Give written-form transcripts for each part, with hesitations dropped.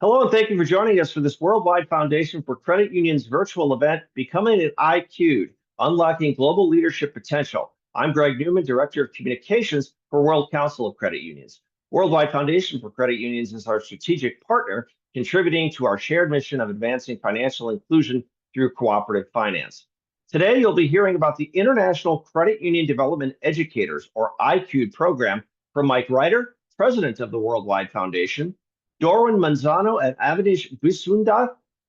Hello, and thank you for joining us for this Worldwide Foundation for Credit Unions virtual event, Becoming an ICUDE, Unlocking Global Leadership Potential. I'm Greg Newman, Director of Communications for World Council of Credit Unions. Worldwide Foundation for Credit Unions is our strategic partner, contributing to our shared mission of advancing financial inclusion through cooperative finance. Today, you'll be hearing about the International Credit Union Development Educators, or ICUDE program, from Mike Ryder, President of the Worldwide Foundation, Dorwin Manzano and Avinash Bisunda,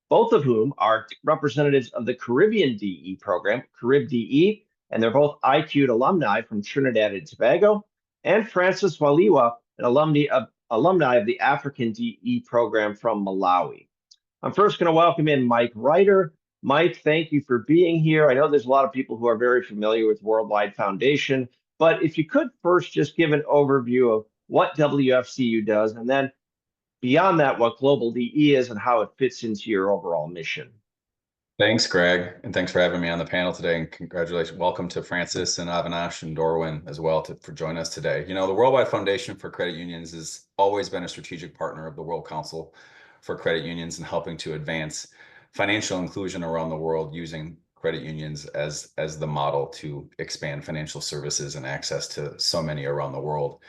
both of whom are representatives of the Caribbean DE program, Carib DE, and they're both ICUDE alumni from Trinidad and Tobago, and Francis Waliwa, an alumni of the African DE program from Malawi. I'm first going to welcome in Mike Ryder. Mike, thank you for being here. I know there's a lot of people who are very familiar with Worldwide Foundation, but if you could first just give an overview of what WFCU does, and then beyond that, what Global DE is and how it fits into your overall mission. Thanks, Greg, and thanks for having me on the panel today. And congratulations, welcome to Francis and Avinash and Dorwin as well for joining us today. You know, the Worldwide Foundation for Credit Unions has always been a strategic partner of the World Council for Credit Unions in helping to advance financial inclusion around the world using credit unions as the model to expand financial services and access to so many around the world.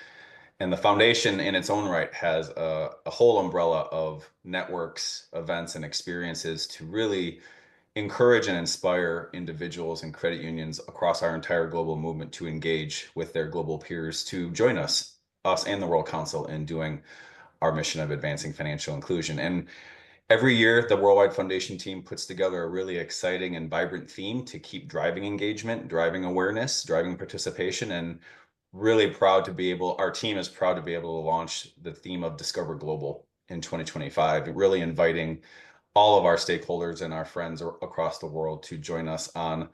And the foundation in its own right has a whole umbrella of networks, events, and experiences to really encourage and inspire individuals and credit unions across our entire global movement to engage with their global peers to join us and the World Council in doing our mission of advancing financial inclusion. And every year, the Worldwide Foundation team puts together a really exciting and vibrant theme to keep driving engagement, driving awareness, driving participation, and really proud to be able, our team is proud to be able to launch the theme of Discover Global in 2025, really inviting all of our stakeholders and our friends across the world to join us on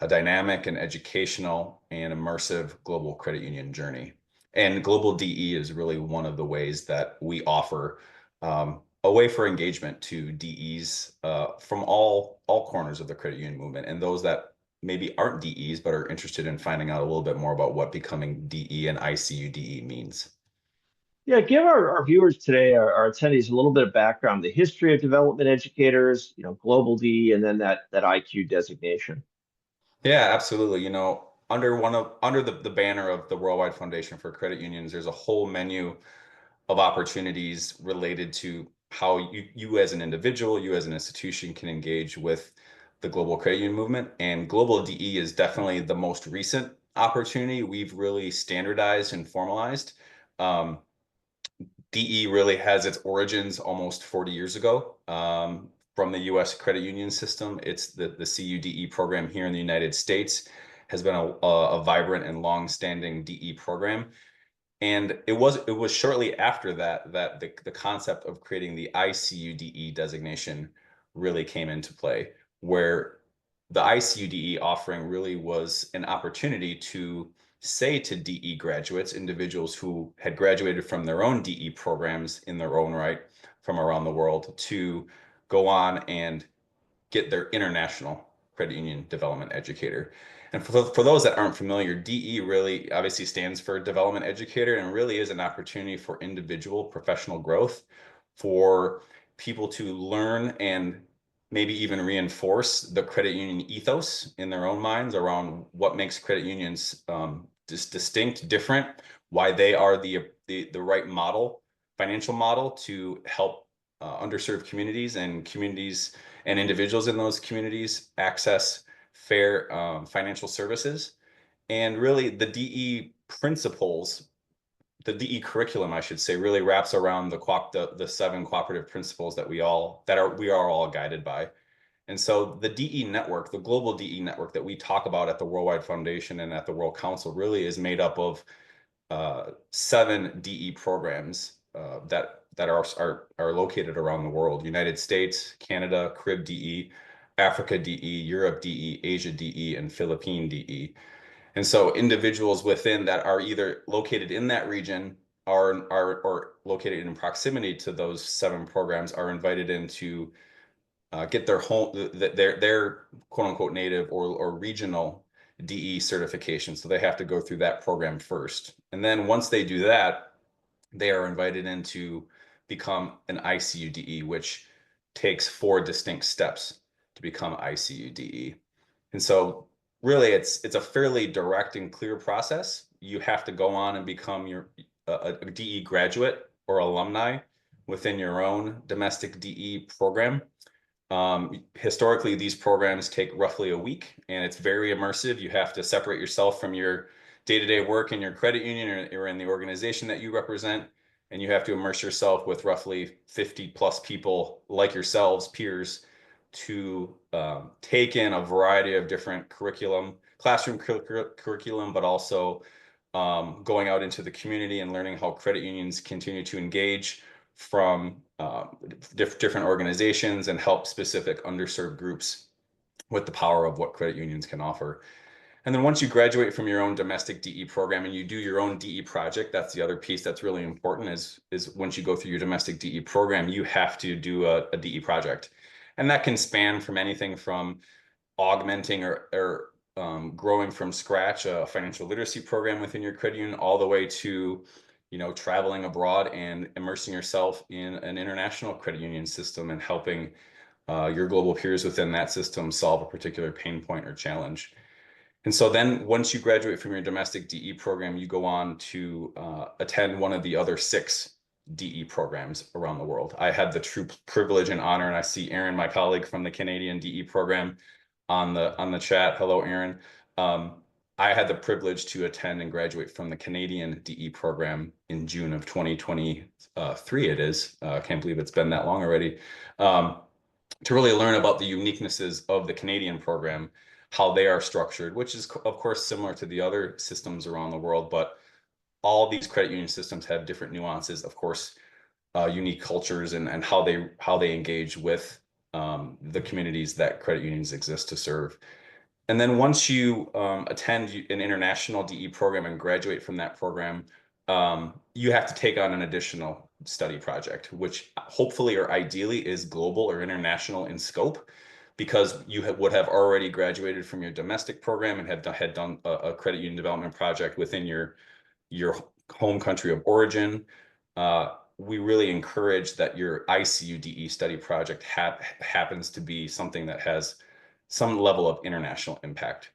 a dynamic and educational and immersive global credit union journey. And Global DE is really one of the ways that we offer a way for engagement to DEs from all corners of the credit union movement, and those that maybe aren't DEs, but are interested in finding out a little bit more about what becoming DE and ICUDE means. Yeah, give our viewers today, our attendees, a little bit of background, the history of development educators, Global DE, and then that ICUDE designation. Yeah, absolutely. You know, under the banner of the Worldwide Foundation for Credit Unions, there's a whole menu of opportunities related to how you as an individual, you as an institution can engage with the global credit union movement. And Global DE is definitely the most recent opportunity we've really standardized and formalized. DE really has its origins almost 40 years ago from the U.S. credit union system. It's the CUDE program here in the United States has been a vibrant and long-standing DE program. And it was shortly after that the concept of creating the ICUDE designation really came into play, where the ICUDE offering really was an opportunity to say to DE graduates, individuals who had graduated from their own DE programs in their own right from around the world, to go on and get their international credit union development educator. And for those that aren't familiar, DE really obviously stands for development educator, and really is an opportunity for individual professional growth, for people to learn and maybe even reinforce the credit union ethos in their own minds around what makes credit unions distinct, different, why they are the right model, financial model to help underserved communities and individuals in those communities access fair financial services. And really the DE principles, the DE curriculum, I should say, really wraps around the 7 cooperative principles that we are all guided by. And so the DE network, the global DE network that we talk about at the Worldwide Foundation and at the World Council, really is made up of 7 DE programs that are located around the world: United States, Canada, Carib DE, Africa DE, Europe DE, Asia DE, and Philippine DE. And so individuals within that are either located in that region or located in proximity to those 7 programs are invited in to get their quote unquote native or regional DE certification. So they have to go through that program first. And then once they do that, they are invited in to become an ICUDE, which takes 4 distinct steps to become ICUDE. And so really it's a fairly direct and clear process. You have to go on and become a DE graduate or alumni within your own domestic DE program. Historically, these programs take roughly a week, and it's very immersive. You have to separate yourself from your day-to-day work in your credit union or in the organization that you represent, and you have to immerse yourself with roughly 50 plus people like yourselves, peers, to take in a variety of different classroom curriculum, but also going out into the community and learning how credit unions continue to engage from different organizations and help specific underserved groups with the power of what credit unions can offer. And then once you graduate from your own domestic DE program and you do your own DE project, that's the other piece that's really important is once you go through your domestic DE program, you have to do a DE project. And that can span from anything from augmenting or growing from scratch a financial literacy program within your credit union, all the way to traveling abroad and immersing yourself in an international credit union system and helping your global peers within that system solve a particular pain point or challenge. And so then once you graduate from your domestic DE program, you go on to attend one of the other 6 DE programs around the world. I had the true privilege and honor, and I see Aaron, my colleague from the Canadian DE program, on the chat. Hello, Aaron. I had the privilege to attend and graduate from the Canadian DE program in June of 2023. It is. I can't believe it's been that long already. To really learn about the uniquenesses of the Canadian program, how they are structured, which is of course similar to the other systems around the world, but all these credit union systems have different nuances, of course, unique cultures and how they engage with the communities that credit unions exist to serve. And then once you attend an international DE program and graduate from that program, you have to take on an additional study project, which hopefully or ideally is global or international in scope, because you would have already graduated from your domestic program and had done a credit union development project within your home country of origin. We really encourage that your ICUDE study project happens to be something that has some level of international impact.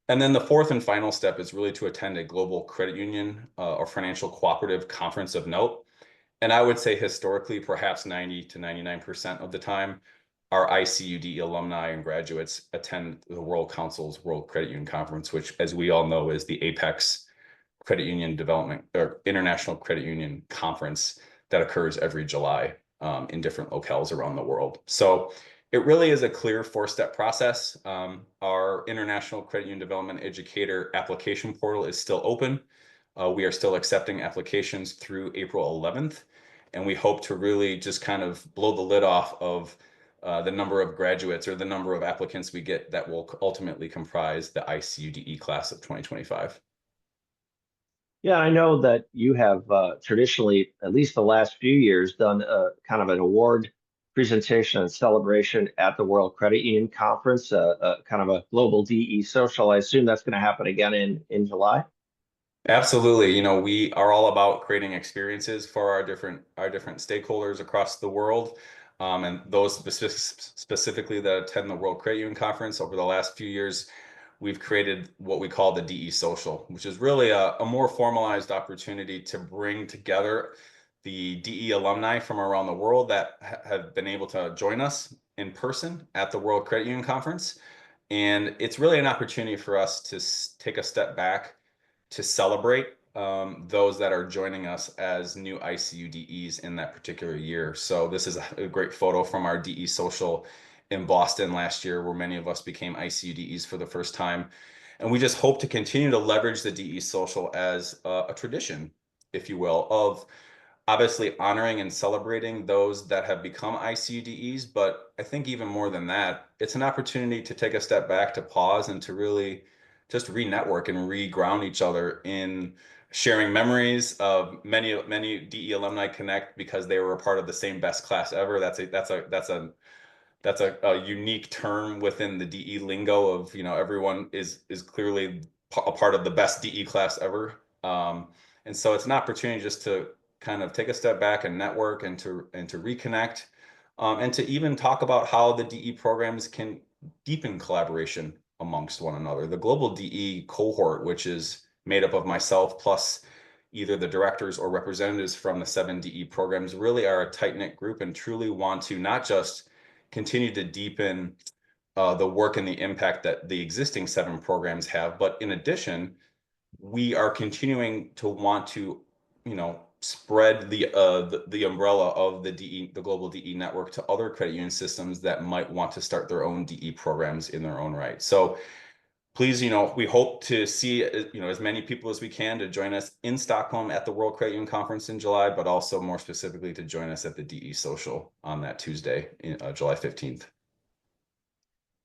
And then the fourth and final step is really to attend a global credit union or financial cooperative conference of note. And I would say historically, perhaps 90 to 99% of the time, our ICUDE alumni and graduates attend the World Council's World Credit Union Conference, which, as we all know, is the apex credit union development or international credit union conference that occurs every July in different locales around the world. So it really is a clear 4-step process. Our International Credit Union Development Educator application portal is still open. We are still accepting applications through April 11th, and we hope to really just kind of blow the lid off of the number of graduates or the number of applicants we get that will ultimately comprise the ICUDE class of 2025. Yeah, I know that you have traditionally, at least the last few years, done kind of an award presentation and celebration at the World Credit Union Conference, kind of a global DE social. I assume that's going to happen again in July. Absolutely. We are all about creating experiences for our different stakeholders across the world. And those specifically that attend the World Credit Union Conference over the last few years, we've created what we call the DE Social, which is really a more formalized opportunity to bring together the DE alumni from around the world that have been able to join us in person at the World Credit Union Conference. And it's really an opportunity for us to take a step back to celebrate those that are joining us as new ICUDEs in that particular year. So this is a great photo from our DE Social in Boston last year, where many of us became ICUDEs for the first time. And we just hope to continue to leverage the DE Social as a tradition, if you will, of obviously honoring and celebrating those that have become ICUDEs. But I think even more than that, it's an opportunity to take a step back, to pause, and to really just re-network and re-ground each other in sharing memories of many DE alumni connect because they were a part of the same best class ever. That's a unique term within the DE lingo of, everyone is clearly a part of the best DE class ever. And so it's an opportunity just to kind of take a step back and network and to reconnect, and to even talk about how the DE programs can deepen collaboration amongst one another. The global DE cohort, which is made up of myself plus either the directors or representatives from the 7 DE programs, really are a tight-knit group and truly want to not just continue to deepen the work and the impact that the existing 7 programs have, but in addition, we are continuing to want to, spread the umbrella of the global DE network to other credit union systems that might want to start their own DE programs in their own right. So please, we hope to see, as many people as we can to join us in Stockholm at the World Credit Union Conference in July, but also more specifically to join us at the DE Social on that Tuesday, July 15th.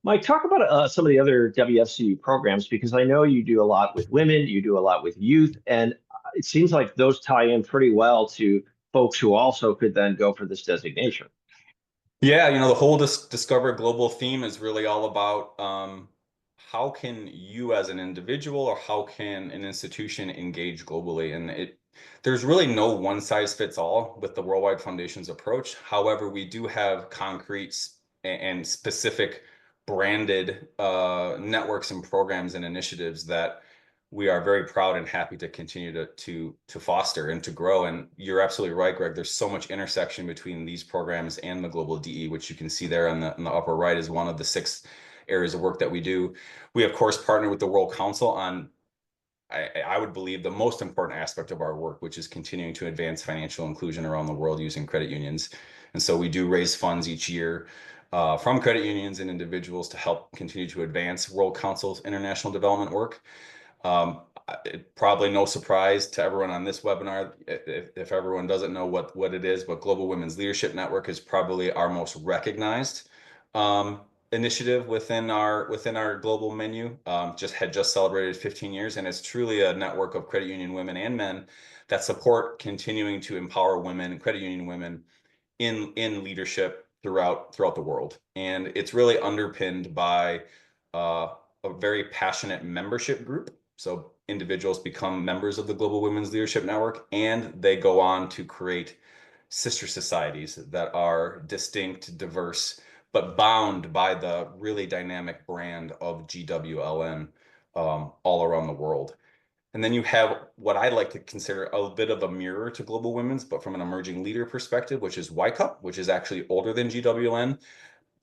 Mike, talk about some of the other WFCU programs, because I know you do a lot with women, you do a lot with youth, and it seems like those tie in pretty well to folks who also could then go for this designation. Yeah, the whole Discover Global theme is really all about how can you as an individual or how can an institution engage globally? And there's really no one size fits all with the Worldwide Foundation's approach. However, we do have concrete and specific branded networks and programs and initiatives that we are very proud and happy to continue to foster and to grow. And you're absolutely right, Greg. There's so much intersection between these programs and the global DE, which you can see there in the upper right is one of the 6 areas of work that we do. We, of course, partner with the World Council on, I would believe, the most important aspect of our work, which is continuing to advance financial inclusion around the world using credit unions. And so we do raise funds each year from credit unions and individuals to help continue to advance World Council's international development work. Probably no surprise to everyone on this webinar, if everyone doesn't know what it is, but Global Women's Leadership Network is probably our most recognized initiative within our global menu. Just celebrated 15 years, and it's truly a network of credit union women and men that support continuing to empower women, credit union women, in leadership throughout the world. And it's really underpinned by a very passionate membership group. So individuals become members of the Global Women's Leadership Network, and they go on to create sister societies that are distinct, diverse, but bound by the really dynamic brand of GWLN all around the world. And then you have what I like to consider a bit of a mirror to Global Women's, but from an emerging leader perspective, which is YCUP, which is actually older than GWLN,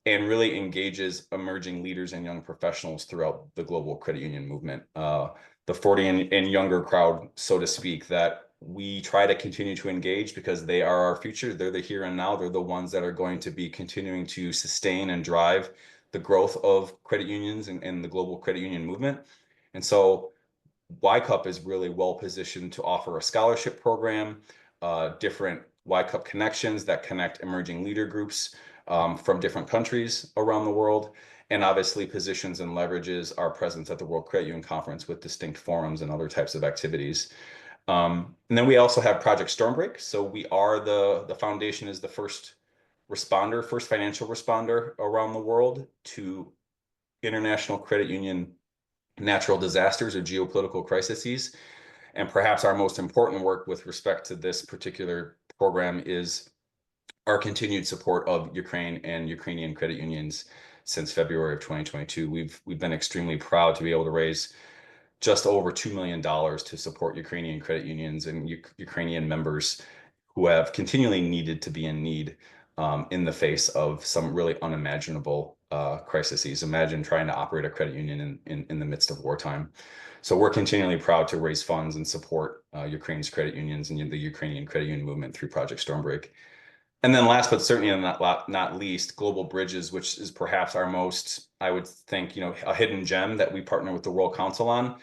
and really engages emerging leaders and young professionals throughout the global credit union movement. The 40 and younger crowd, so to speak, that we try to continue to engage because they are our future. They're the here and now. They're the ones that are going to be continuing to sustain and drive the growth of credit unions and the global credit union movement. And so YCUP is really well positioned to offer a scholarship program, different YCUP connections that connect emerging leader groups from different countries around the world, and obviously positions and leverages our presence at the World Credit Union Conference with distinct forums and other types of activities. And then we also have Project Stormbreak. So we are the foundation is the first financial responder around the world to international credit union natural disasters or geopolitical crises. And perhaps our most important work with respect to this particular program is our continued support of Ukraine and Ukrainian credit unions since February of 2022. We've been extremely proud to be able to raise just over $2 million to support Ukrainian credit unions and Ukrainian members who have continually needed to be in need in the face of some really unimaginable crises. Imagine trying to operate a credit union in the midst of wartime. So we're continually proud to raise funds and support Ukraine's credit unions and the Ukrainian credit union movement through Project Stormbreak. And then last, but certainly not least, Global Bridges, which is perhaps our most, I would think, a hidden gem that we partner with the World Council on.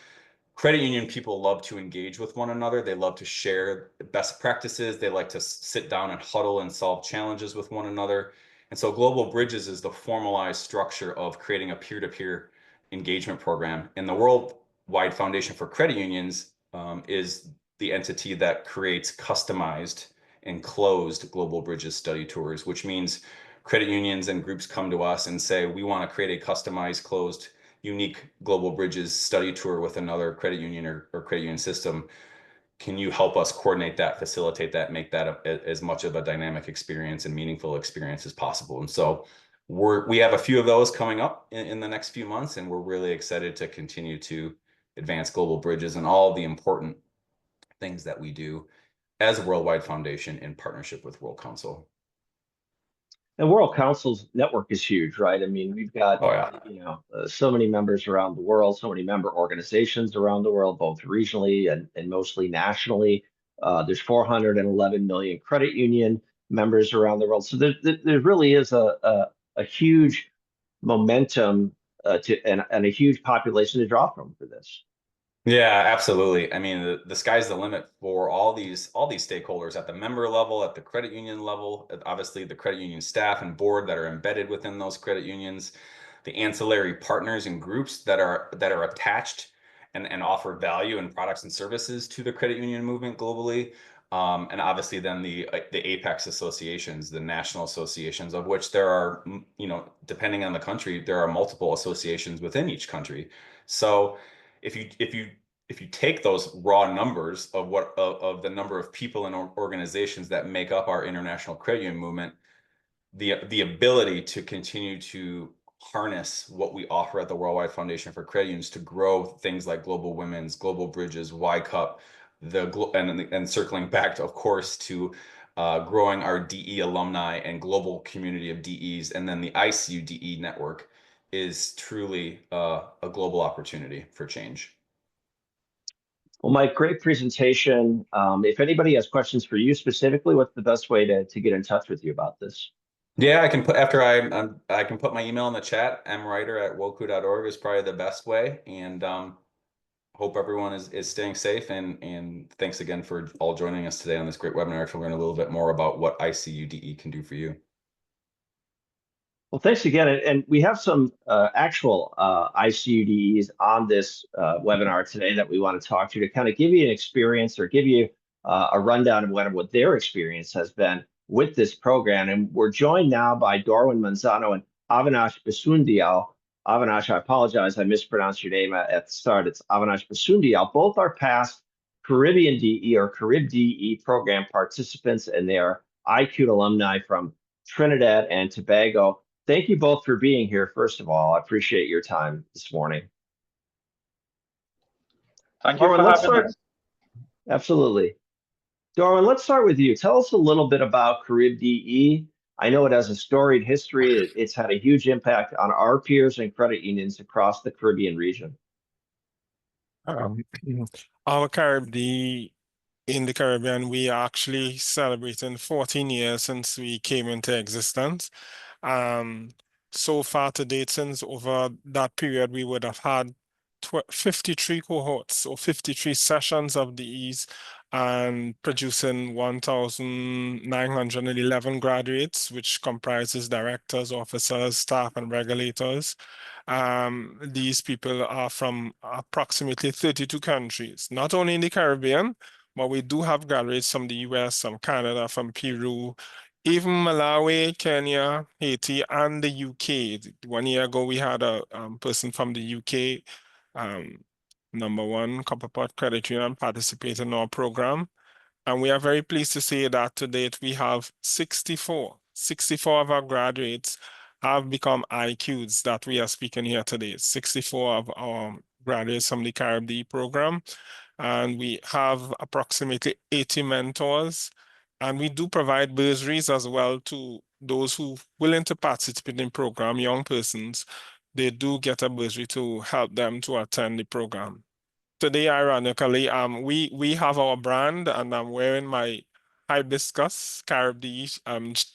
Credit union people love to engage with one another. They love to share best practices. They like to sit down and huddle and solve challenges with one another. And so Global Bridges is the formalized structure of creating a peer-to-peer engagement program. And the Worldwide Foundation for Credit Unions is the entity that creates customized and closed Global Bridges study tours, which means credit unions and groups come to us and say, we want to create a customized, closed, unique Global Bridges study tour with another credit union or credit union system. can you help us coordinate that, facilitate that, make that as much of a dynamic experience and meaningful experience as possible? And so we have a few of those coming up in the next few months, and we're really excited to continue to advance global bridges and all the important things that we do as a Worldwide Foundation in partnership with World Council. And World Council's network is huge, right? I mean, we've got, Oh, yeah. So many members around the world, so many member organizations around the world, both regionally and mostly nationally. There's 411 million credit union members around the world. So there really is a huge momentum and a huge population to draw from for this. Yeah, absolutely. I mean, the sky's the limit for all these stakeholders at the member level, at the credit union level, obviously the credit union staff and board that are embedded within those credit unions, the ancillary partners and groups that are attached and offer value and products and services to the credit union movement globally. And obviously then the apex associations, the national associations, of which there are, depending on the country, there are multiple associations within each country. So if you take those raw numbers of the number of people and organizations that make up our international credit union movement, the ability to continue to harness what we offer at the Worldwide Foundation for Credit Unions to grow things like Global Women's, Global Bridges, Y-Cup, and circling back, of course, to growing our DE alumni and global community of DEs, and then the ICUDE network is truly a global opportunity for change. Well, Mike, great presentation. If anybody has questions for you specifically, what's the best way to get in touch with you about this? Yeah, I can put I can put my email in the chat. mwriter@woku.org is probably the best way. And hope everyone is staying safe. And thanks again for all joining us today on this great webinar to learn a little bit more about what ICUDE can do for you. Well, thanks again. And we have some actual ICUDEs on this webinar today that we want to talk to kind of give you an experience or give you a rundown of what their experience has been with this program. And we're joined now by Dorwin Manzano and Avinash Basundial. Avinash, I apologize, I mispronounced your name at the start. It's Avinash Basundial. Both are past Caribbean DE or Carib DE program participants, and they are ICUDE alumni from Trinidad and Tobago. Thank you both for being here. First of all, I appreciate your time this morning. Thank you for having us. Absolutely. Darwin, let's start with you. Tell us a little bit about Carib DE. I know it has a storied history. It's had a huge impact on our peers and credit unions across the Caribbean region. Our Carib DE in the Caribbean, we are actually celebrating 14 years since we came into existence. So far to date, since over that period, we would have had 53 cohorts or 53 sessions of DEs and producing 1,911 graduates, which comprises directors, officers, staff, and regulators. These people are from approximately 32 countries, not only in the Caribbean, but we do have graduates from the US, from Canada, from Peru, even Malawi, Kenya, Haiti, and the UK. 1 year ago, we had a person from the UK, #1 Copperpot Credit Union, participate in our program. And we are very pleased to say that to date, we have 64 of our graduates have become ICUDEs that we are speaking here today. 64 of our graduates from the Carib DE program. And we have approximately 80 mentors. And we do provide bursaries as well to those who are willing to participate in the program, young persons. They do get a bursary to help them to attend the program. Today, ironically, we have our brand, and I'm wearing my Hibiscus Carib DE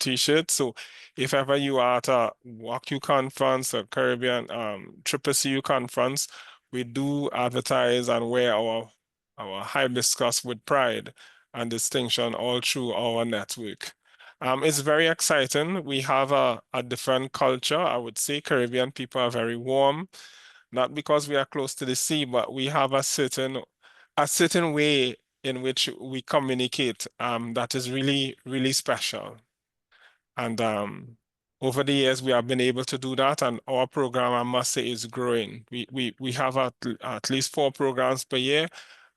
t-shirt. So if ever you are at a WFCU conference or Caribbean CCCU conference, we do advertise and wear our Hibiscus with pride and distinction all through our network. It's very exciting. We have a different culture. I would say Caribbean people are very warm, not because we are close to the sea, but we have a certain way in which we communicate that is really, really special. And over the years, we have been able to do that, and our program, I must say, is growing. We have at least 4 programs per year,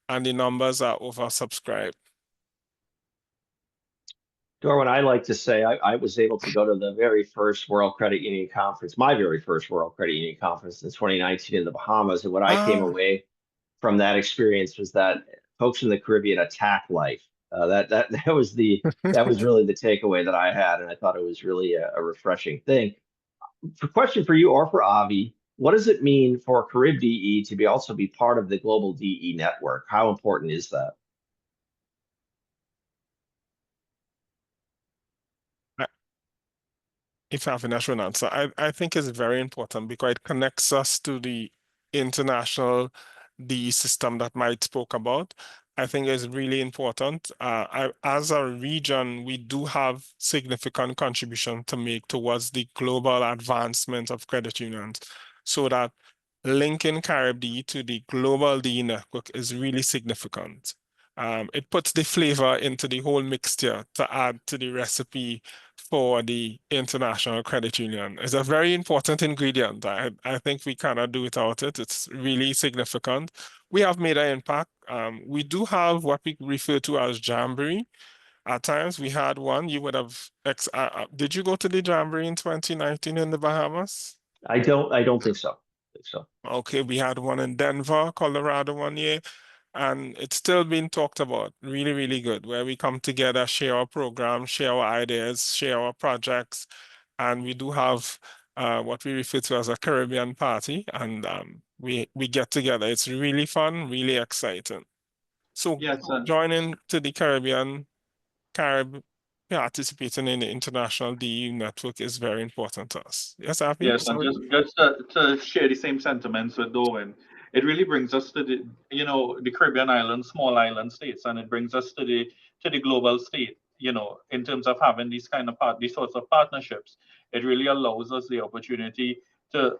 and the numbers are oversubscribed. Darwin, I like to say I was able to go to the very first World Credit Union Conference, my very first World Credit Union Conference in 2019 in the Bahamas. And what I came away from that experience was that folks in the Caribbean attack life. That was really the takeaway that I had, and I thought it was really a refreshing thing. Question for you or for Avi: what does it mean for Carib DE to also be part of the global DE network? How important is that? If I have an actual answer, I think it's very important because it connects us to the international DE system that Mike spoke about. I think it's really important. As a region, we do have significant contribution to make towards the global advancement of credit unions, so that linking Carib DE to the global DE network is really significant. It puts the flavor into the whole mixture to add to the recipe for the international credit union. It's a very important ingredient. I think we cannot do without it. It's really significant. We have made an impact. We do have what we refer to as Jamboree. At times we had one. You would have, did you go to the Jamboree in 2019 in the Bahamas? I don't think so. Okay, we had one in Denver, Colorado 1 year. And it's still being talked about. Really, really good, where we come together, share our programs, share our ideas, share our projects. And we do have what we refer to as a Caribbean party. And we get together. It's really fun, really exciting. So Yes, joining to the Carib, participating in the international DU network is very important to us. Yes, Afi? yes, and just to share the same sentiments with Darwin, it really brings us to the Caribbean islands, small island states, and it brings us to the global state. In terms of having these sorts of partnerships, it really allows us the opportunity to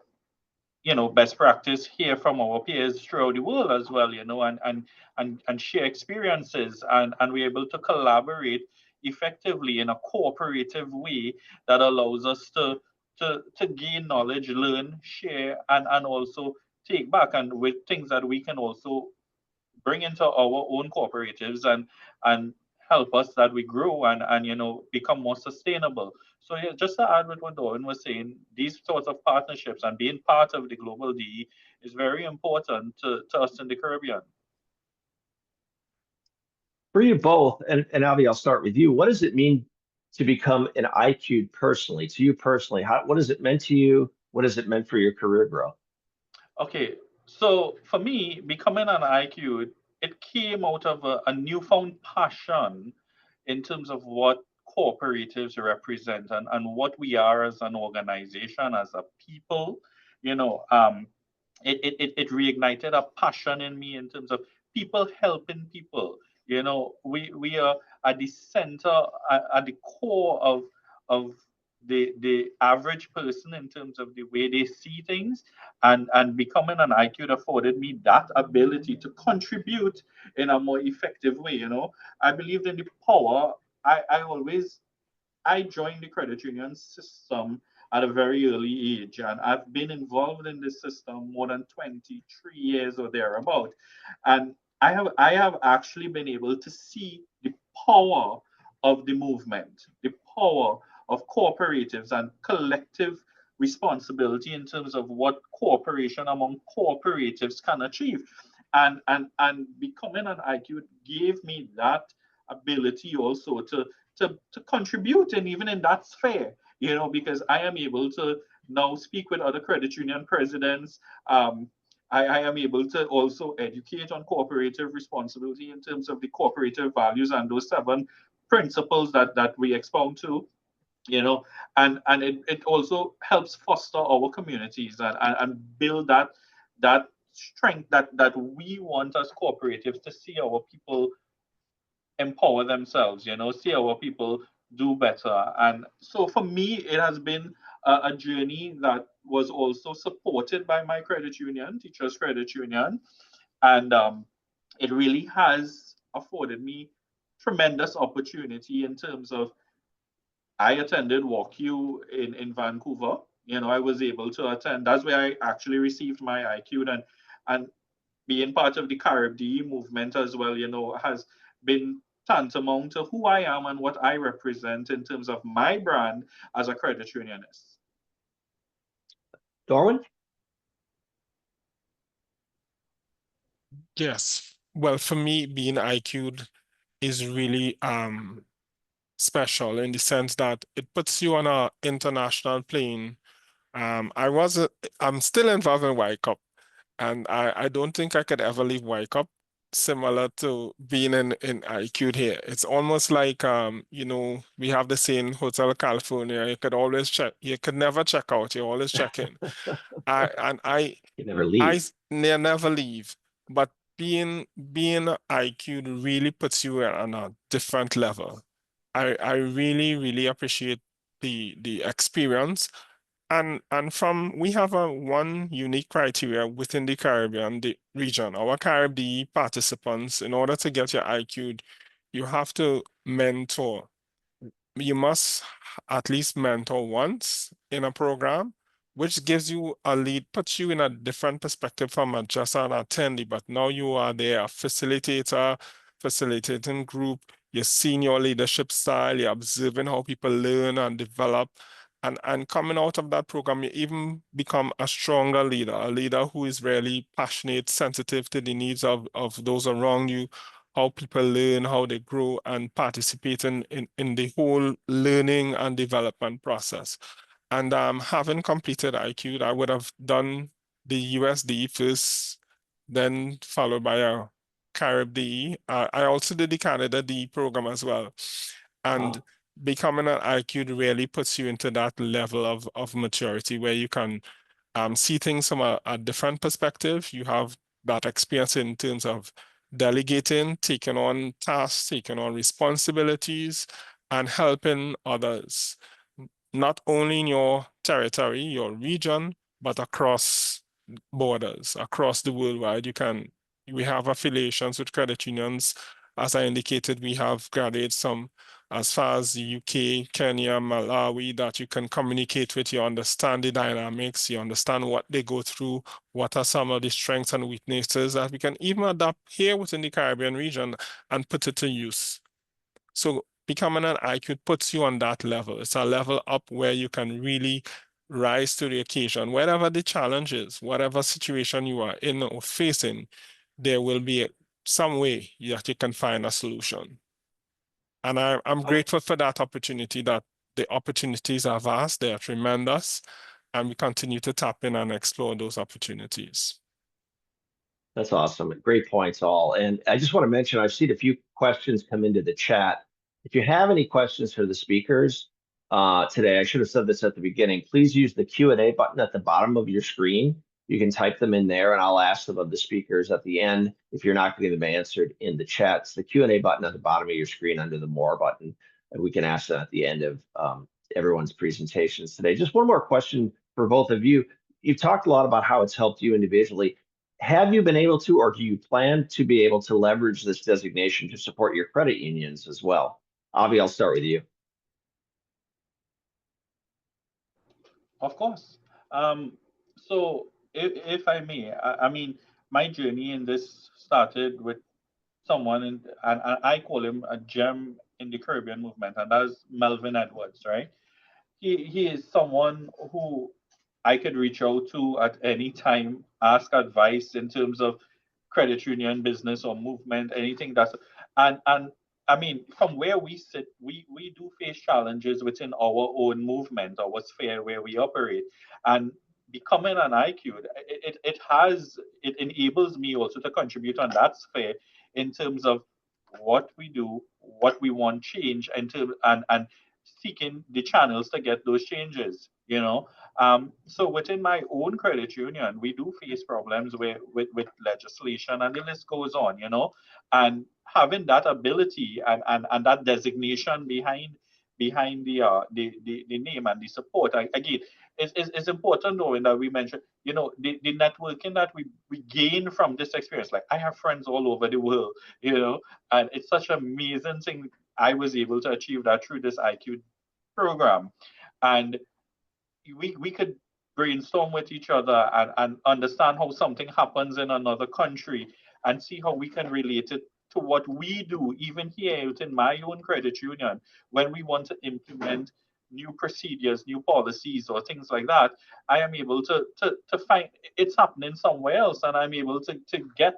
best practice, hear from our peers throughout the world as well, and share experiences, and we're able to collaborate effectively in a cooperative way that allows us to gain knowledge, learn, share, and also take back, and with things that we can also bring into our own cooperatives and help us that we grow and become more sustainable. So yeah, just to add with what Dawn was saying, these sorts of partnerships and being part of the global DE is very important to us in the Caribbean. For you both, and Avi, I'll start with you. What does it mean to become an ICUDE personally? To you personally, what has it meant to you? What has it meant for your career growth? Okay, so for me, becoming an ICUDE, it came out of a newfound passion in terms of what cooperatives represent and what we are as an organization, as a people. It reignited a passion in me in terms of people helping people. We are at the center, at the core of the average person in terms of the way they see things, and becoming an ICUDE afforded me that ability to contribute in a more effective way. I believed in the power. I joined the credit union system at a very early age, and I've been involved in this system more than 23 years or thereabout. And I have actually been able to see the power of the movement, the power of cooperatives and collective responsibility in terms of what cooperation among cooperatives can achieve. And becoming an ICUDE gave me that ability also to contribute, and even in that sphere, because I am able to now speak with other credit union presidents. I am able to also educate on cooperative responsibility in terms of the cooperative values and those 7 principles that we expound to, and it also helps foster our communities and build that strength that we want as cooperatives to see our people empower themselves, see our people do better. And so for me, it has been a journey that was also supported by my credit union, Teachers Credit Union. And it really has afforded me tremendous opportunity in terms of, I attended WFCU in Vancouver. I was able to attend. That's where I actually received my ICUDE. And being part of the CaribDE movement as well, has been tantamount to who I am and what I represent in terms of my brand as a credit unionist. Darwin? Yes. Well, for me, being IQ'd is really special in the sense that it puts you on a international plane. I'm still involved in Y Cup, and I don't think I could ever leave Y Cup, similar to being in IQ'd here. It's almost like we have the same Hotel California. You could always check, you could never check out, you always check in. I You never leave. never leave. But being IQ really puts you on a different level. I really, really appreciate the experience. And we have one unique criteria within the Caribbean region. Our Caribbean participants, in order to get your IQ, you have to mentor. You must at least mentor once in a program, which gives you a lead, puts you in a different perspective from just an attendee, but now you are there, a facilitator, facilitating group, you're seeing your leadership style, you're observing how people learn and develop. And coming out of that program, you even become a stronger leader, a leader who is really passionate, sensitive to the needs of those around you, how people learn, how they grow, and participate in the whole learning and development process. And having completed IQ, I would have done the USD first, then followed by a Carib DE. I also did the Canada DE program as well. And Wow. becoming an IQ really puts you into that level of maturity where you can see things from a different perspective. You have that experience in terms of delegating, taking on tasks, taking on responsibilities, and helping others, not only in your territory, your region, but across borders, across the worldwide. We have affiliations with credit unions. As I indicated, we have graduates from as far as the UK, Kenya, Malawi, that you can communicate with, you understand the dynamics, you understand what they go through, what are some of the strengths and weaknesses that we can even adapt here within the Caribbean region and put it to use. So becoming an IQ puts you on that level. It's a level up where you can really rise to the occasion. Whatever the challenge is, whatever situation you are in or facing, there will be some way that you can find a solution. And I'm grateful for that opportunity, that the opportunities are vast, they are tremendous, and we continue to tap in and explore those opportunities. That's awesome. Great points all. And I just want to mention, I've seen a few questions come into the chat. If you have any questions for the speakers today, I should have said this at the beginning, please use the Q&A button at the bottom of your screen. You can type them in there and I'll ask them of the speakers at the end if you're not getting them answered in the chat. It's the Q&A button at the bottom of your screen under the More button, and we can ask them at the end of everyone's presentations today. Just one more question for both of you. You've talked a lot about how it's helped you individually. Have you been able to, or do you plan to be able to leverage this designation to support your credit unions as well? Avi, I'll start with you. Of course. So if I may, I mean, my journey in this started with someone, and I call him a gem in the Caribbean movement, and that's Melvin Edwards, right? He is someone who I could reach out to at any time, ask advice in terms of credit union business or movement, anything that's and I mean, from where we sit, we do face challenges within our own movement, our sphere where we operate. And becoming an IQ, it enables me also to contribute on that sphere in terms of what we do, what we want change, and seeking the channels to get those changes. So within my own credit union, we do face problems with legislation, and the list goes on. And having that ability and that designation behind the name and the support, again, is important, knowing that we mentioned, the networking that we gain from this experience. Like, I have friends all over the world, and it's such an amazing thing. I was able to achieve that through this IQ program. And we could brainstorm with each other and understand how something happens in another country and see how we can relate it to what we do, even here within my own credit union, when we want to implement new procedures, new policies, or things like that. I am able to find it's happening somewhere else, and I'm able to get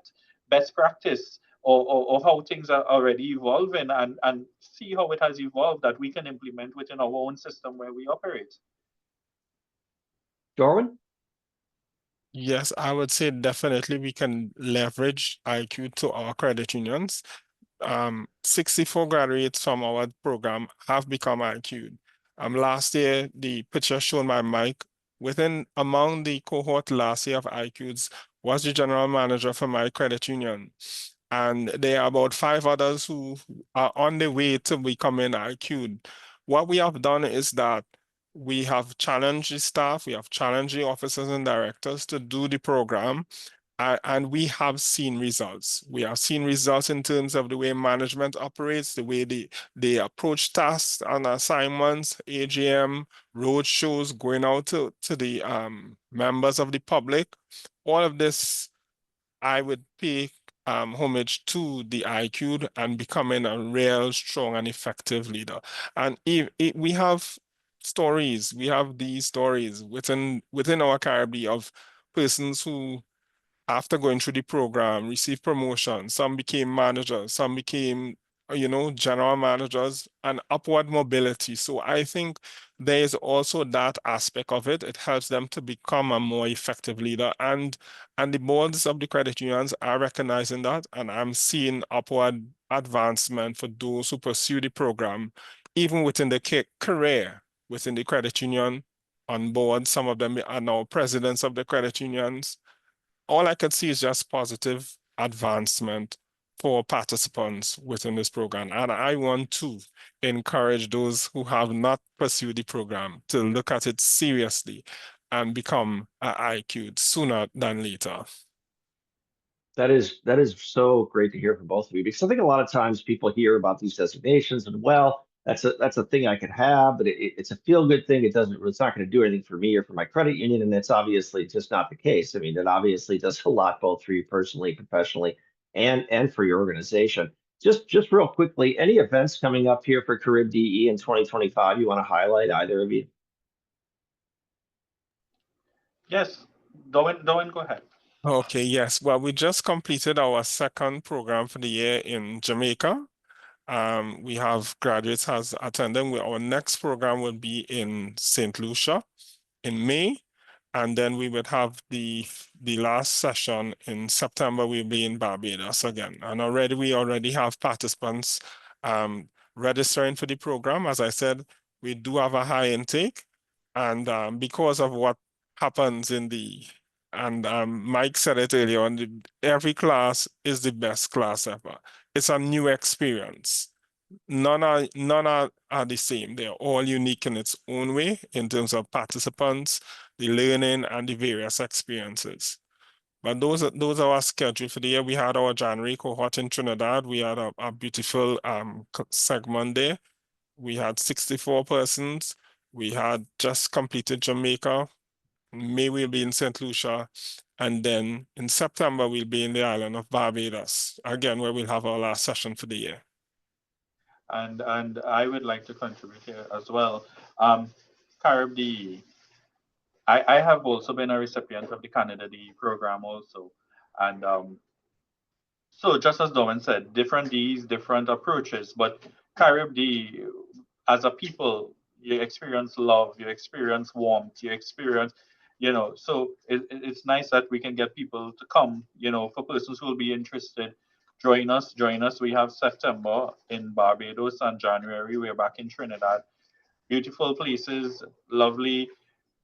best practice or how things are already evolving and see how it has evolved that we can implement within our own system where we operate. Darwin? Yes, I would say definitely we can leverage IQ to our credit unions. 64 graduates from our program have become IQ'd. Last year, the picture shown by Mike, among the cohort last year of IQs was the general manager for my credit union. And there are about 5 others who are on the way to becoming IQ'd. What we have done is that we have challenged the staff, we have challenged the officers and directors to do the program, and we have seen results. We have seen results in terms of the way management operates, the way they approach tasks and assignments, AGM, road shows, going out to the members of the public. All of this, I would pay homage to the IQ'd and becoming a real strong and effective leader. And we have stories, we have these stories within our Caribbean of persons who, after going through the program, received promotion. Some became managers, some became, general managers, and upward mobility. So I think there is also that aspect of it. It helps them to become a more effective leader. And the boards of the credit unions are recognizing that, and I'm seeing upward advancement for those who pursue the program, even within the career within the credit union on board. Some of them are now presidents of the credit unions. All I can see is just positive advancement for participants within this program. And I want to encourage those who have not pursued the program to look at it seriously and become an IQ sooner than later. That is so great to hear from both of you, because I think a lot of times people hear about these designations and, well, that's a thing I could have, but it's a feel good thing. It's not going to do anything for me or for my credit union, and that's obviously just not the case. I mean, it obviously does a lot both for you personally, professionally, and for your organization. Just real quickly, any events coming up here for Carib DE in 2025 you want to highlight, either of you? Yes, Darwin, go ahead. Okay, yes. Well, we just completed our second program for the year in Jamaica. We have graduates has attended. Our next program will be in St. Lucia in May, and then we would have the last session in September. We'll be in Barbados again, and we already have participants registering for the program. As I said, we do have a high intake, and because of what happens and Mike said it earlier on, every class is the best class ever. It's a new experience. None are the same. They're all unique in its own way in terms of participants, the learning, and the various experiences. But those are our schedule for the year. We had our January cohort in Trinidad. We had a beautiful segment there. We had 64 persons. We had just completed Jamaica. May we'll be in St. Lucia. And then in September, we'll be in the island of Barbados, again, where we'll have our last session for the year. And I would like to contribute here as well. Carib DE. I have also been a recipient of the Canada DE program also. And so just as Darwin said, different Ds, different approaches, but Carib DE, as a people, you experience love, you experience warmth, you experience, so it's nice that we can get people to come, for persons who will be interested. Join us. We have September in Barbados and January. We're back in Trinidad. Beautiful places, lovely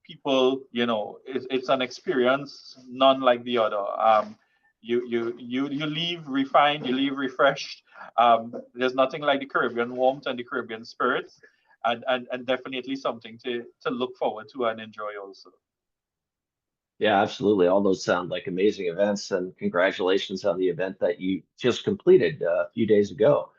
people. It's an experience none like the other. You leave refined, you leave refreshed. There's nothing like the Caribbean warmth and the Caribbean spirits, and definitely something to look forward to and enjoy also. Yeah, absolutely. All those sound like amazing events, and congratulations on the event that you just completed a few days ago.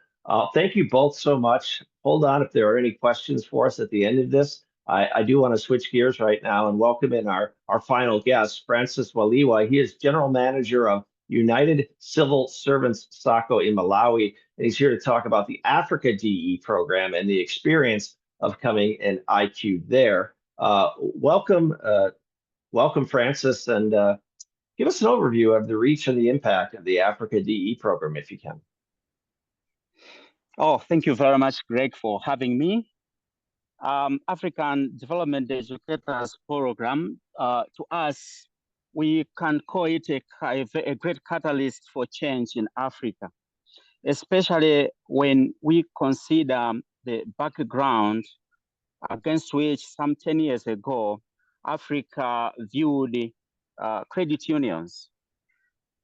Thank you both so much. Hold on if there are any questions for us at the end of this. I do want to switch gears right now and welcome in our final guest, Francis Waliwa. He is General Manager of United Civil Servants SACCO in Malawi, and he's here to talk about the Africa DE program and the experience of coming an ICUDE there. Welcome, Francis, and give us an overview of the reach and the impact of the Africa DE program, if you can. Oh, thank you very much, Greg, for having me. African Development Educators Program, to us, we can call it a great catalyst for change in Africa, especially when we consider the background against which some 10 years ago, Africa viewed credit unions.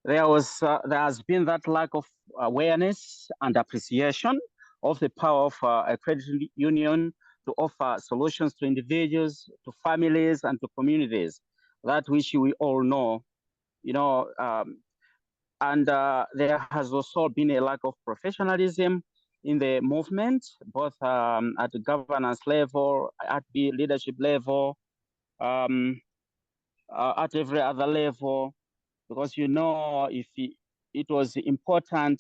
There has been that lack of awareness and appreciation of the power of a credit union to offer solutions to individuals, to families, and to communities, that which we all know, and there has also been a lack of professionalism in the movement, both at the governance level, at the leadership level, at every other level, because if it was important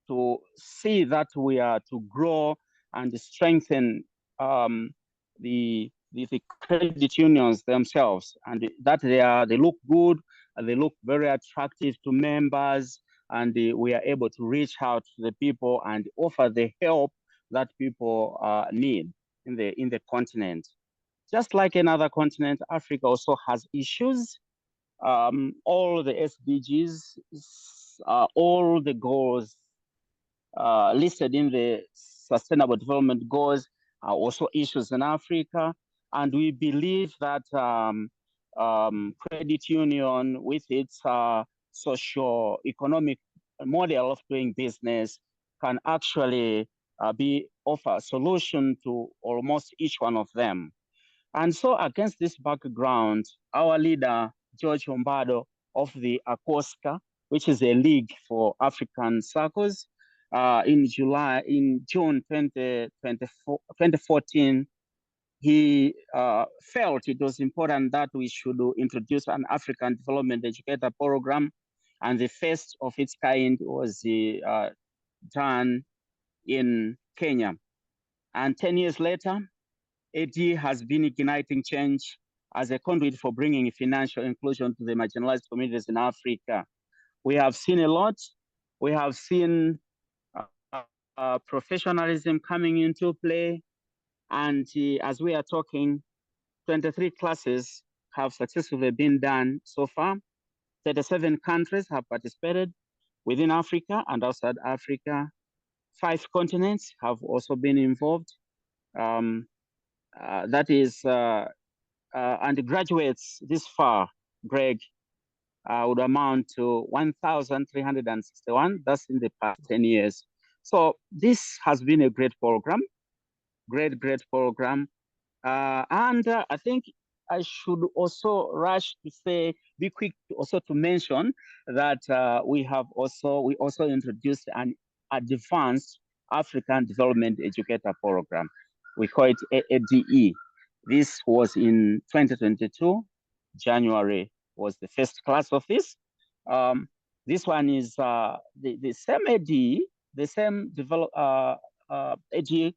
to see that we are to grow and strengthen the credit unions themselves, and that they look good and they look very attractive to members, and we are able to reach out to the people and offer the help that people need in the continent. Just like another continent, Africa also has issues. All the SDGs, all the goals listed in the Sustainable Development Goals are also issues in Africa. And we believe that credit union, with its socio-economic model of doing business, can actually offer a solution to almost each one of them. And so against this background, our leader, George Hombado of the ACOSCA, which is a league for African SACCOs, in June 2014, he felt it was important that we should introduce an African Development Educator Program. And the first of its kind was done in Kenya. And 10 years later, AD has been igniting change as a conduit for bringing financial inclusion to the marginalized communities in Africa. We have seen a lot. We have seen professionalism coming into play. And as we are talking, 23 classes have successfully been done so far. 37 countries have participated within Africa and outside Africa. 5 continents have also been involved. That is, and the graduates this far, Greg, would amount to 1,361. That's in the past 10 years. So this has been a great program, great program. And I think I should also rush to say, be quick also to mention that we also introduced an advanced African Development Educator Program. We call it AADE. This was in 2022. January was the first class of this. This one is the same ADE, the same ADE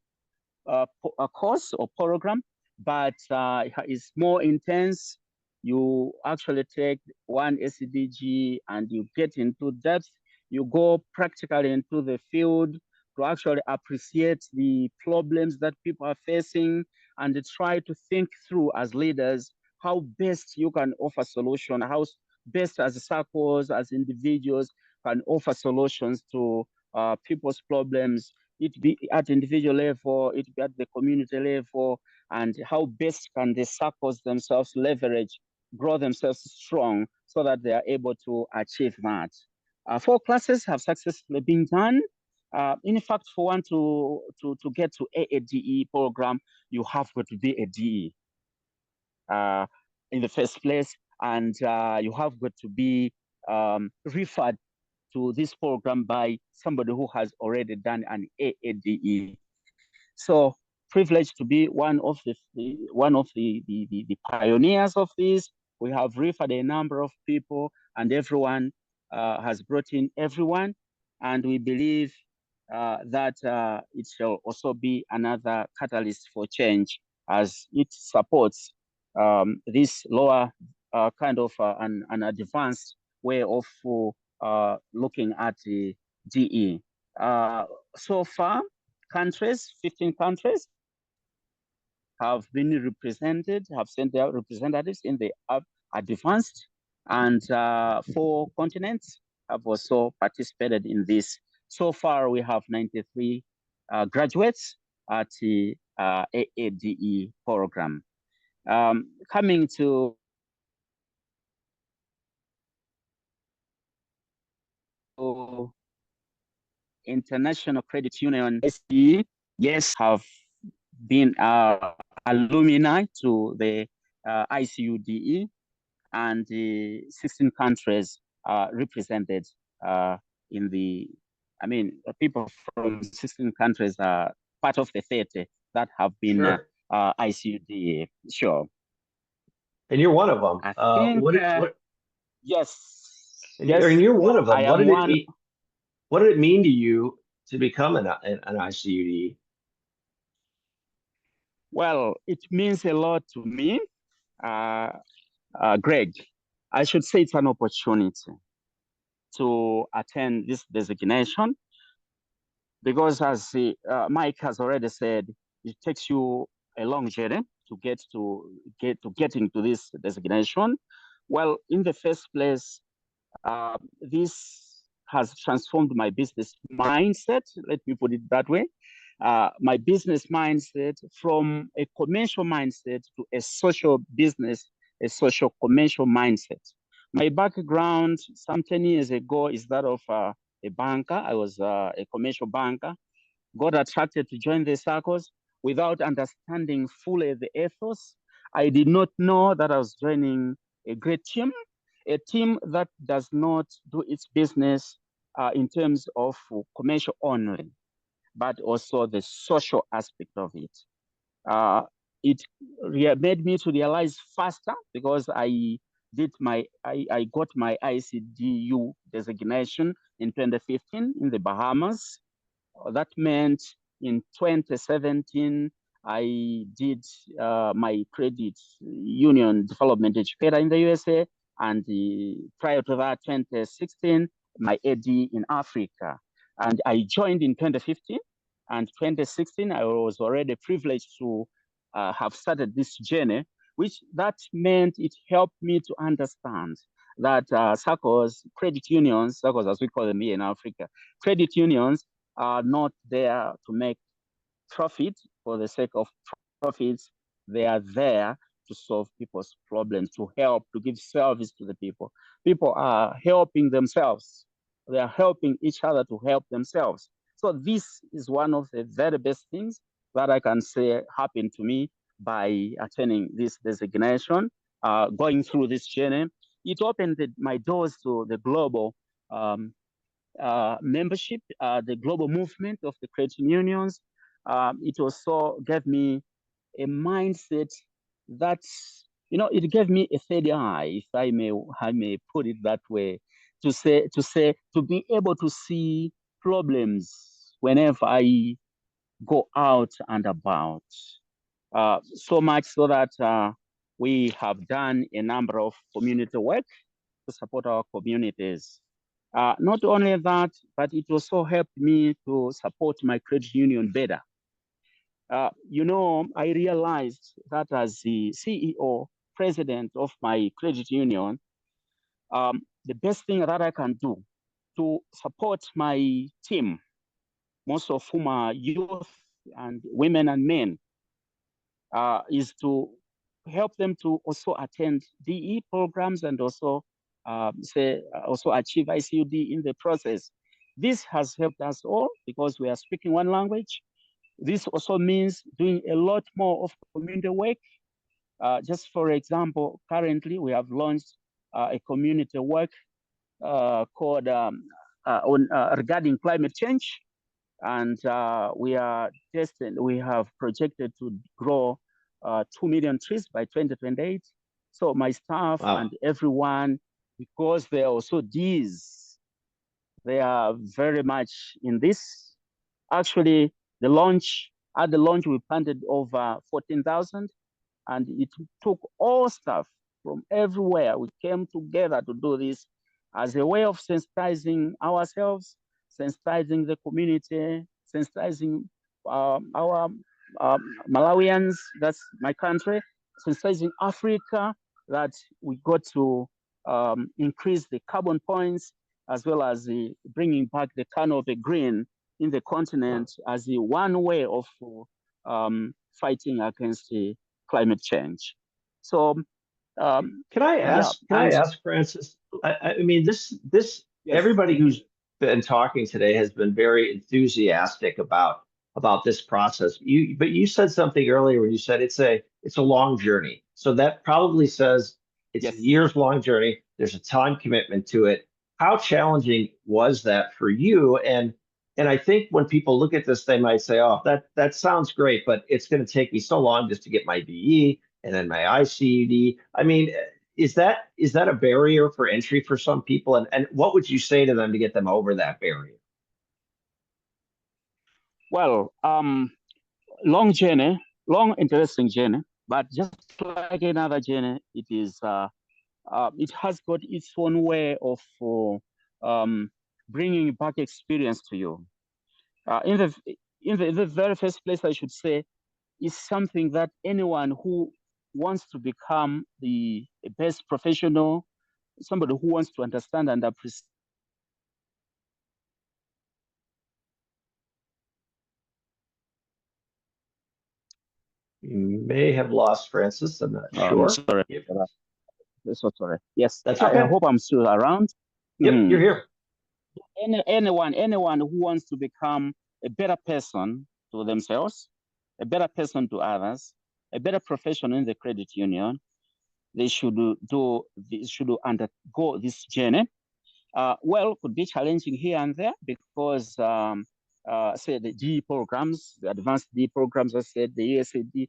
course or program, but it's more intense. You actually take one SDG and you get into depth. You go practically into the field to actually appreciate the problems that people are facing and try to think through as leaders how best you can offer solution, how best as SACCOs, as individuals can offer solutions to people's problems. It be at individual level, it be at the community level, and how best can the SACCOs themselves leverage, grow themselves strong so that they are able to achieve that. 4 classes have successfully been done. In fact, for one to get to AADE program, you have got to be a DE in the first place, and you have got to be referred to this program by somebody who has already done an AADE. So privileged to be one of the pioneers of this. We have referred a number of people, and everyone has brought in everyone, and we believe that it shall also be another catalyst for change as it supports this lower kind of an advanced way of looking at the DE. So far, 15 countries have been represented, have sent their representatives in the advanced, and 4 continents have also participated in this. So far, we have 93 graduates at the AADE program. Coming to International Credit Union, yes, have been alumni to the ICUDE, and the 16 countries represented in the, people from 16 countries are part of the 30 that have been Sure. ICUDE. Sure. And you're one of them. I think, yes. And Yes. you're one of them. I What am did it one. mean? What did it mean to you to become an ICUDE? Well, it means a lot to me, Greg. I should say it's an opportunity to attend this designation, because as Mike has already said, it takes you a long journey to get into this designation. Well, in the first place, this has transformed my business mindset. Let me put it that way. My business mindset from a commercial mindset to a social business, a social commercial mindset. My background some 10 years ago is that of a banker. I was a commercial banker, got attracted to join the circles without understanding fully the ethos. I did not know that I was joining a great team, a team that does not do its business in terms of commercial only, but also the social aspect of it. It made me to realize faster, because I got my ICDU designation in 2015 in the Bahamas. That meant in 2017, I did my credit union development educator in the USA, and prior to that, 2016, my AD in Africa. And I joined in 2015, and 2016, I was already privileged to have started this journey, which that meant it helped me to understand that SACCOs, credit unions, SACCOs as we call them here in Africa, credit unions are not there to make profit for the sake of profits. They are there to solve people's problems, to help, to give service to the people. People are helping themselves. They are helping each other to help themselves. So this is one of the very best things that I can say happened to me by attending this designation, going through this journey. It opened my doors to the global membership, the global movement of the credit unions. It also gave me a mindset that, it gave me a third eye, if I may put it that way, to be able to see problems whenever I go out and about. So much so that we have done a number of community work to support our communities. Not only that, but it also helped me to support my credit union better. I realized that as the CEO, president of my credit union, the best thing that I can do to support my team, most of whom are youth and women and men, is to help them to also attend DE programs and also also achieve ICUD in the process. This has helped us all because we are speaking one language. This also means doing a lot more of community work. Just for example, currently we have launched a community work called regarding climate change. And we have projected to grow 2 million trees by 2028. So my staff and everyone, because they are also these, they are very much in this. Actually, at the launch, we planted over 14,000, and it took all staff from everywhere. We came together to do this as a way of sensitizing ourselves, sensitizing the community, sensitizing our Malawians, that's my country, sensitizing Africa, that we got to increase the carbon points, as well as bringing back the canopy green in the continent as the one way of fighting against the climate change. So, can I ask, Francis? I mean, this yes. Everybody who's been talking today has been very enthusiastic about this process. But you said something earlier when you said it's a long journey. So that probably says it's a years long journey. There's a time commitment to it. How challenging was that for you? And I think when people look at this, they might say, "Oh, that sounds great, but it's going to take me so long just to get my BE and then my ICUDE." I mean, is that a barrier for entry for some people? And what would you say to them to get them over that barrier? Well, long journey, long interesting journey, but just like another journey, it has got its own way of bringing back experience to you. In the very first place, I should say, is something that anyone who wants to become the best professional, somebody who wants to understand and appreciate. You may have lost Francis. I'm not sure. Sorry. So sorry. Yes, that's okay. I hope I'm still around. Yep, you're here. Anyone who wants to become a better person to themselves, a better person to others, a better professional in the credit union, they should undergo this journey. Well, could be challenging here and there because, say, the D programs, the advanced D programs, I said, the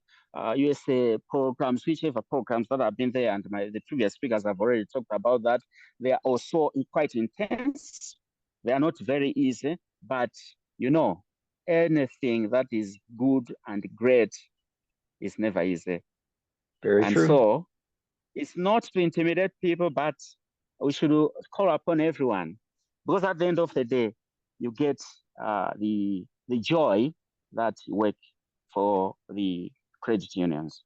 USA programs, whichever programs that have been there, and the previous speakers have already talked about that. They are also quite intense. They are not very easy, but anything that is good and great is never easy. Very true. So it's not to intimidate people, but we should call upon everyone, because at the end of the day, you get the joy that you work for the credit unions.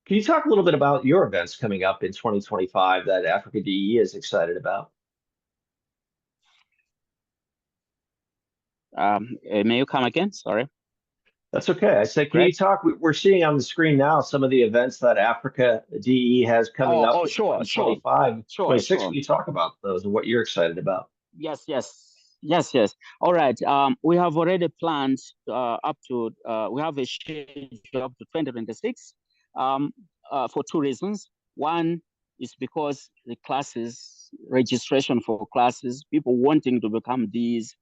Can you talk a little bit about your events coming up in 2025 that Africa DE is excited about? May you come again? Sorry. That's okay. I said, can you talk? We're seeing on the screen now some of the events that Africa DE has coming up in 2025, 26. Can you talk about those and what you're excited about? Yes. All right. We have already planned up to, we have a schedule up to 2026 for two reasons. One is because the classes, registration for classes, people wanting to become Ds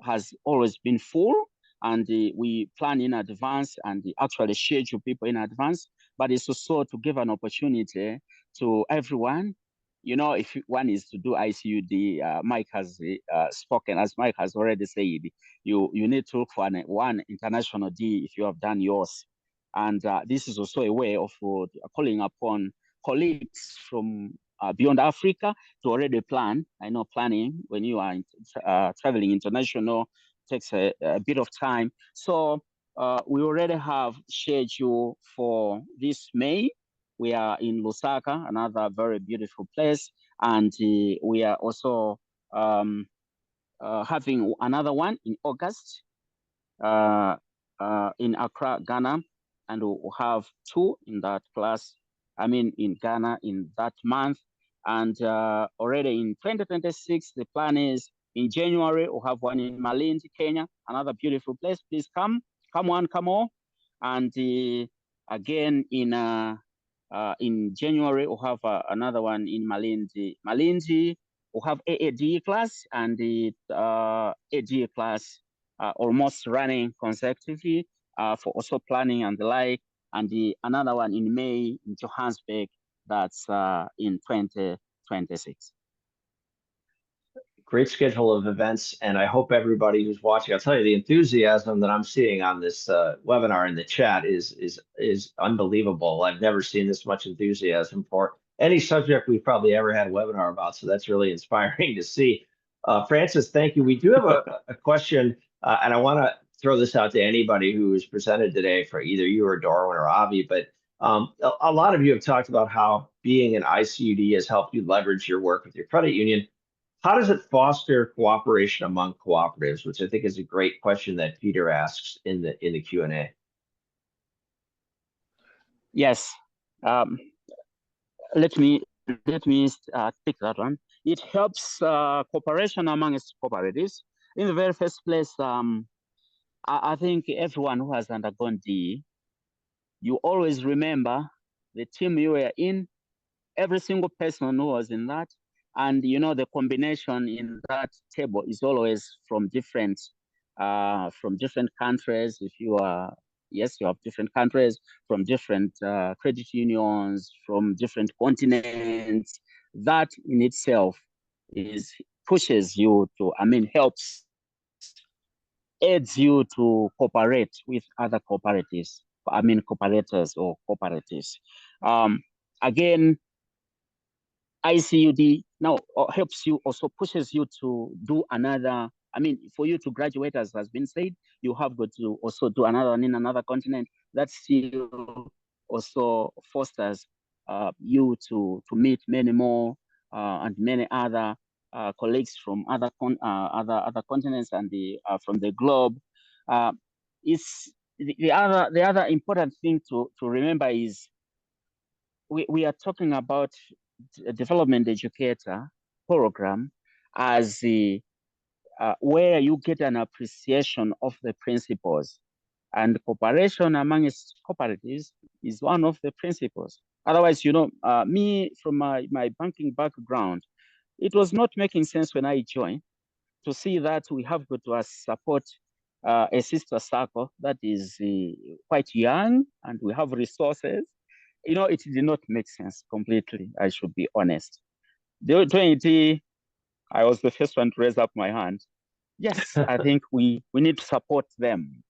has always been full, and we plan in advance and actually schedule people in advance, but it's also to give an opportunity to everyone. If one is to do ICUDE, Mike has spoken, as Mike has already said, you need to look for one international D if you have done yours. And this is also a way of calling upon colleagues from beyond Africa to already plan. I know planning when you are traveling international takes a bit of time. So we already have schedule for this May. We are in Lusaka, another very beautiful place. And we are also having another one in August in Accra, Ghana. And we'll have two in that class, in Ghana in that month. And already in 2026, the plan is in January, we'll have one in Malindi, Kenya, another beautiful place. Please come all. And again, in January, we'll have another one in Malindi. Malindi, we have AADE class and the AGE class almost running consecutively for also planning and the like, and another one in May in Johannesburg, that's in 2026. Great schedule of events, and I hope everybody who's watching, I'll tell you, the enthusiasm that I'm seeing on this webinar in the chat is unbelievable. I've never seen this much enthusiasm for any subject we've probably ever had a webinar about, so that's really inspiring to see. Francis, thank you. We do have a question, and I want to throw this out to anybody who has presented today for either you or Darwin or Avi, but a lot of you have talked about how being an ICUDE has helped you leverage your work with your credit union. How does it foster cooperation among cooperatives, which I think is a great question that Peter asks in the Q&A. Yes, let me take that one. It helps cooperation amongst cooperatives. In the very first place, I think everyone who has undergone DE, you always remember the team you were in, every single person who was in that, and the combination in that table is always from different countries. If you are, yes, you have different countries from different credit unions from different continents. That in itself pushes you to, helps, aids you to cooperate with other cooperatives. Cooperators or cooperatives. Again, ICUDE now helps you, also pushes you to do another. For you to graduate, as has been said, you have got to also do another one in another continent. That still also fosters you to meet many more and many other colleagues from other continents and from the globe. It's the other important thing to remember is we are talking about a development educator program as where you get an appreciation of the principles, and cooperation amongst cooperatives is one of the principles. Otherwise, me from my banking background, it was not making sense when I joined to see that we have got to support a sister circle that is quite young and we have resources. It did not make sense completely, I should be honest. During 20, I was the first one to raise up my hand. Yes, I think we need to support them.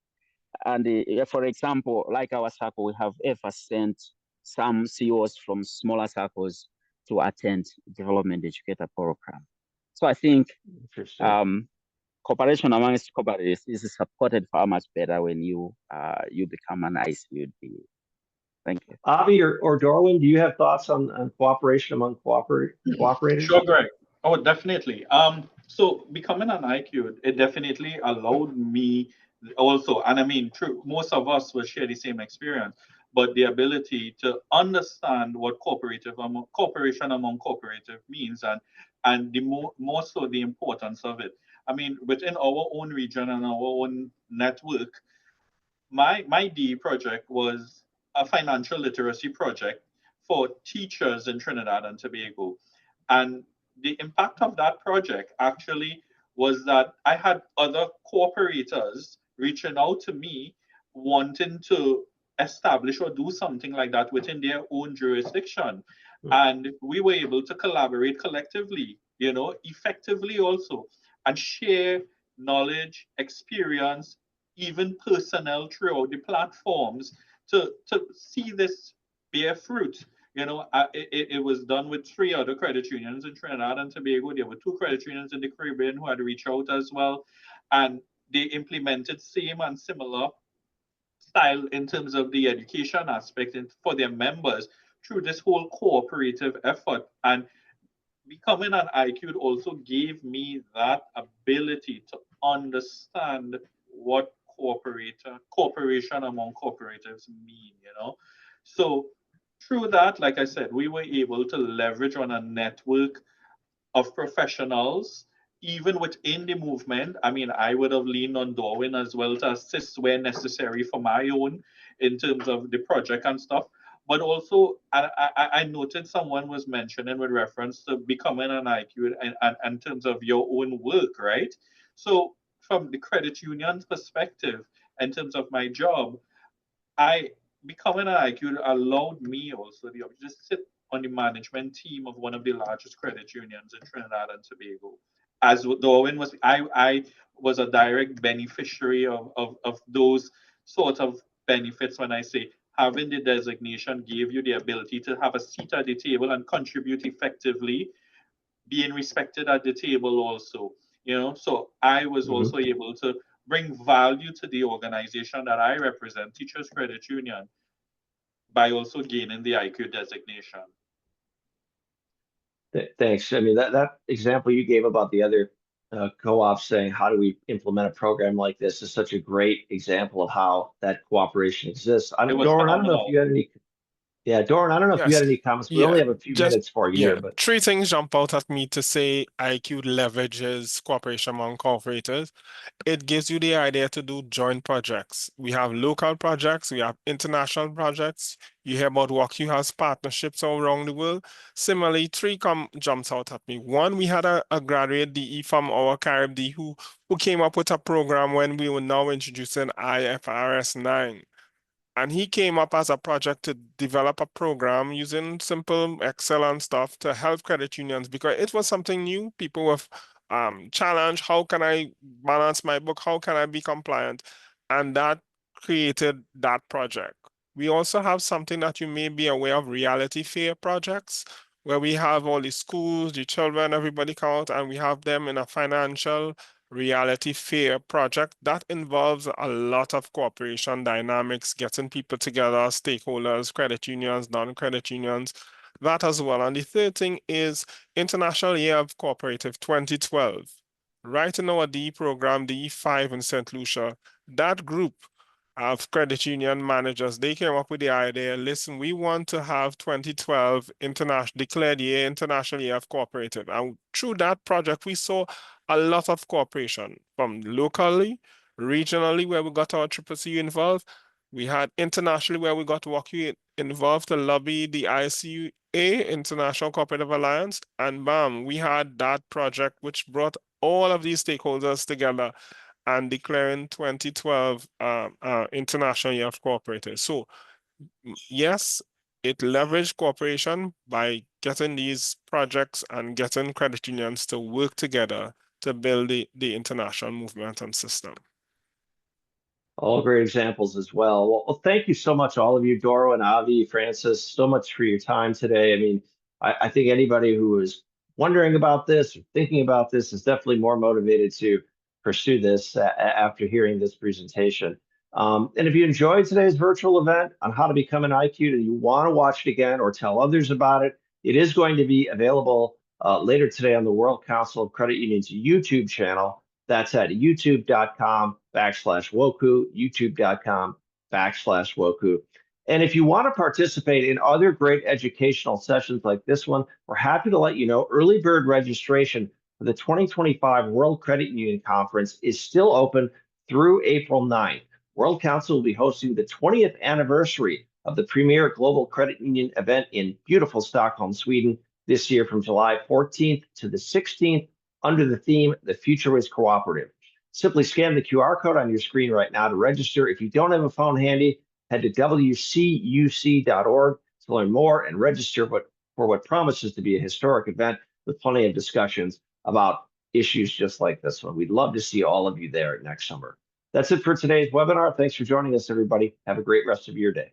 And for example, like our circle, we have ever sent some CEOs from smaller circles to attend development educator program. So I think cooperation amongst cooperatives is supported far much better when you become an ICUDE. Thank you. Avi or Darwin, do you have thoughts on cooperation among cooperators? Sure, Greg. Oh, definitely. So becoming an ICUDE, it definitely allowed me also, and true, most of us will share the same experience, but the ability to understand what cooperation among cooperative means, and the more so the importance of it. Within our own region and our own network, my DE project was a financial literacy project for teachers in Trinidad and Tobago. And the impact of that project actually was that I had other cooperators reaching out to me wanting to establish or do something like that within their own jurisdiction. And we were able to collaborate collectively, effectively also, and share knowledge, experience, even personnel throughout the platforms to see this bear fruit. It was done with 3 other credit unions in Trinidad and Tobago. There were 2 credit unions in the Caribbean who had reached out as well. And they implemented same and similar style in terms of the education aspect for their members through this whole cooperative effort. And becoming an ICUDE also gave me that ability to understand what cooperation among cooperatives mean, So through that, like I said, we were able to leverage on a network of professionals, even within the movement. I would have leaned on Darwin as well to assist where necessary for my own in terms of the project and stuff. But also, I noted someone was mentioning with reference to becoming an IQ and in terms of your own work, right? So from the credit union perspective, in terms of my job, I becoming an IQ allowed me also the opportunity to sit on the management team of one of the largest credit unions in Trinidad and Tobago. As Darwin was, I was a direct beneficiary of those sorts of benefits. When I say having the designation gave you the ability to have a seat at the table and contribute effectively, being respected at the table also, so I was also able to bring value to the organization that I represent, Teachers Credit Union, by also gaining the IQ designation. Thanks. I mean, that example you gave about the other co-ops saying, how do we implement a program like this is such a great example of how that cooperation exists. Doran, I don't know if you had any. Yeah, Doran, I don't know if you had any comments. We only have a few minutes for you here, but three things jump out at me to say ICUDE leverages cooperation among cooperators. It gives you the idea to do joint projects. We have local projects, we have international projects. You hear about WFCU has partnerships all around the world. Similarly, three jumps out at me. One, we had a graduate DE from our Caribbean who came up with a program when we were now introducing IFRS 9. And he came up as a project to develop a program using simple Excel and stuff to help credit unions because it was something new. People were challenged. How can I balance my book? How can I be compliant? And that created that project. We also have something that you may be aware of, reality fair projects, where we have all the schools, the children, everybody come out, and we have them in a financial reality fair project that involves a lot of cooperation dynamics, getting people together, stakeholders, credit unions, non-credit unions, that as well. And the third thing is International Year of Cooperative 2012. Right in our DE program, DE5 in St. Lucia, that group of credit union managers, they came up with the idea, listen, we want to have 2012 declared year, International Year of Cooperative. And through that project, we saw a lot of cooperation from locally, regionally, where we got our CCCU involved. We had internationally where we got WFCU involved to lobby the ICUA, International Cooperative Alliance, and bam, we had that project which brought all of these stakeholders together and declaring 2012 International Year of Cooperators. So yes, it leveraged cooperation by getting these projects and getting credit unions to work together to build the international movement and system. All great examples as well. Well, thank you so much, all of you, Doro and Avi, Francis, so much for your time today. I mean, I think anybody who is wondering about this or thinking about this is definitely more motivated to pursue this after hearing this presentation. And if you enjoyed today's virtual event on how to become an ICUDE and you want to watch it again or tell others about it, it is going to be available later today on the World Council of Credit Unions YouTube channel. That's at youtube.com/WOCU, youtube.com/WOCU. And if you want to participate in other great educational sessions like this one, we're happy to let you know early bird registration for the 2025 World Credit Union Conference is still open through April 9th. World Council will be hosting the 20th anniversary of the premier global credit union event in beautiful Stockholm, Sweden this year from July 14th to the 16th under the theme, The Future is Cooperative. Simply scan the QR code on your screen right now to register. If you don't have a phone handy, head to WCUC.org to learn more and register for what promises to be a historic event with plenty of discussions about issues just like this one. We'd love to see all of you there next summer. That's it for today's webinar. Thanks for joining us, everybody. Have a great rest of your day.